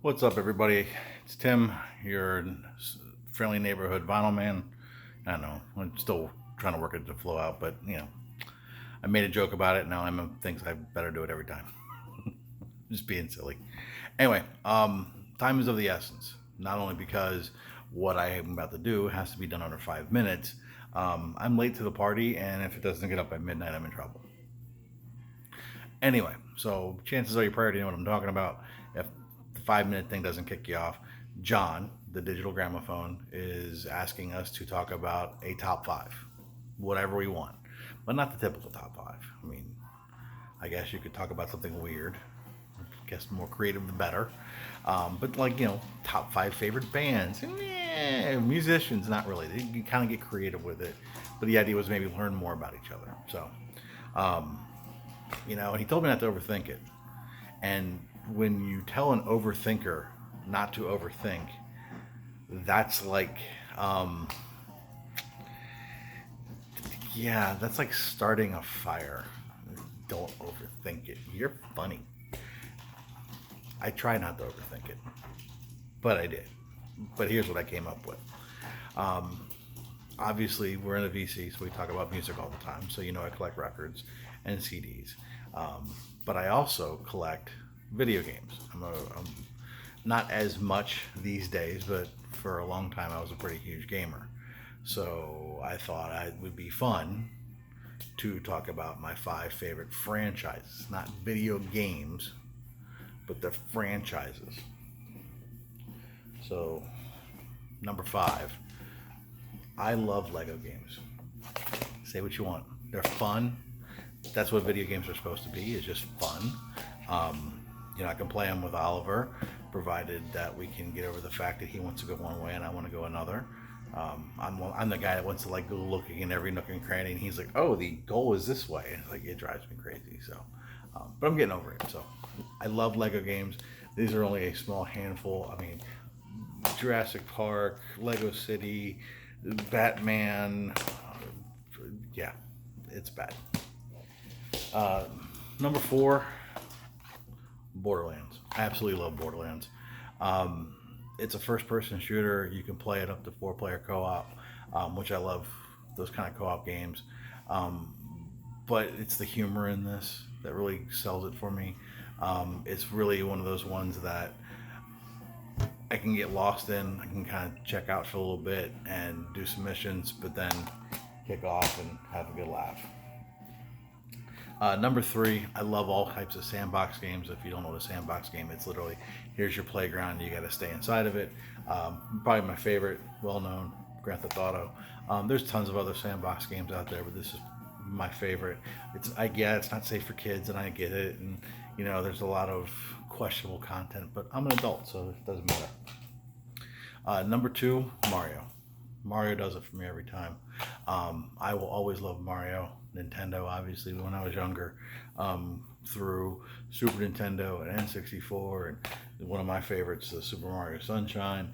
What's up, everybody? It's Tim, your friendly neighborhood vinyl man. I don't know. I'm still trying to work it to flow out, but I made a joke about it. Now I'm thinks I better do it every time. Just being silly. Anyway, time is of the essence. Not only because what I am about to do has to be done under 5 minutes. I'm late to the party, and if it doesn't get up by midnight, I'm in trouble. Anyway, so chances are you probably know what I'm talking about. If the 5 minute thing doesn't kick you off, Jon, the digital gramophone, is asking us to talk about a top five, whatever we want, but not the typical top five. I mean, I guess you could talk about something weird. I guess the more creative, the better. But like top five favorite bands, musicians, not really. You kind of get creative with it, but the idea was maybe learn more about each other. So, um, he told me not to overthink it. And when you tell an overthinker not to overthink, that's like, um, yeah, that's like starting a fire. Don't overthink it. You're funny. I try not to overthink it, but I did. But here's what I came up with. Um, Obviously, we're in a VC, so we talk about music all the time. So I collect records and CDs, but I also collect video games. I'm not as much these days, but for a long time I was a pretty huge gamer. So I thought it would be fun to talk about my five favorite franchises, not video games, but the franchises. So number five, I love Lego games. Say what you want. They're fun. That's what video games are supposed to be. Is just fun. I can play them with Oliver, provided that we can get over the fact that he wants to go one way and I want to go another. I'm the guy that wants to like go looking in every nook and cranny, and he's like, "Oh, the goal is this way." And like it drives me crazy. So, but I'm getting over it. So, I love Lego games. These are only a small handful. I mean, Jurassic Park, Lego City, Batman. Yeah, it's bad. Uh, Number four, Borderlands. I absolutely love Borderlands. Um, it's a first-person shooter. You can play it up to four-player co-op, which I love. Those kind of co-op games. Um, but it's the humor in this that really sells it for me. It's really one of those ones that I can get lost in. I can kind of check out for a little bit and do some missions, but then kick off and have a good laugh. Number three, I love all types of sandbox games. If you don't know what a sandbox game, it's literally here's your playground. You got to stay inside of it. Probably my favorite, well-known, Grand Theft Auto. There's tons of other sandbox games out there, but this is my favorite. It's not safe for kids, and I get it, and there's a lot of questionable content, but I'm an adult, so it doesn't matter. Number two, Mario. Mario does it for me every time. I will always love Mario. Nintendo, obviously, when I was younger, through Super Nintendo and N64, and one of my favorites, the Super Mario Sunshine.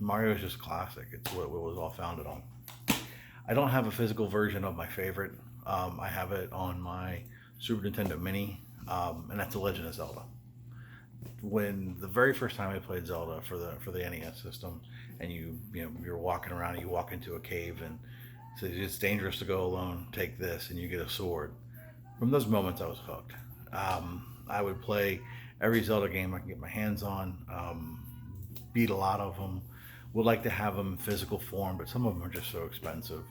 Mario is just classic. It's what it was all founded on. I don't have a physical version of my favorite. I have it on my Super Nintendo Mini, and that's The Legend of Zelda. When the very first time I played Zelda for the NES system, and you're walking around, and you walk into a cave, and says it's dangerous to go alone. Take this, and you get a sword. From those moments, I was hooked. I would play every Zelda game I can get my hands on. Beat a lot of them. Would like to have them in physical form, but some of them are just so expensive.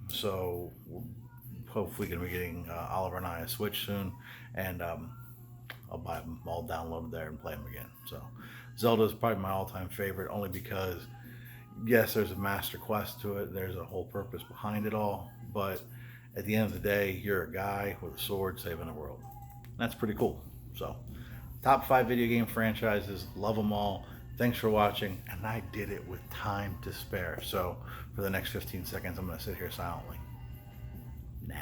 So hopefully, going to be getting Oliver and I a Switch soon, and I'll buy them all downloaded there and play them again. So Zelda is probably my all-time favorite, only because yes, there's a master quest to it. There's a whole purpose behind it all, but at the end of the day, you're a guy with a sword saving the world. That's pretty cool. So, top five video game franchises, love them all. Thanks for watching, and I did it with time to spare. So, for the next 15 seconds, I'm going to sit here silently. Nah.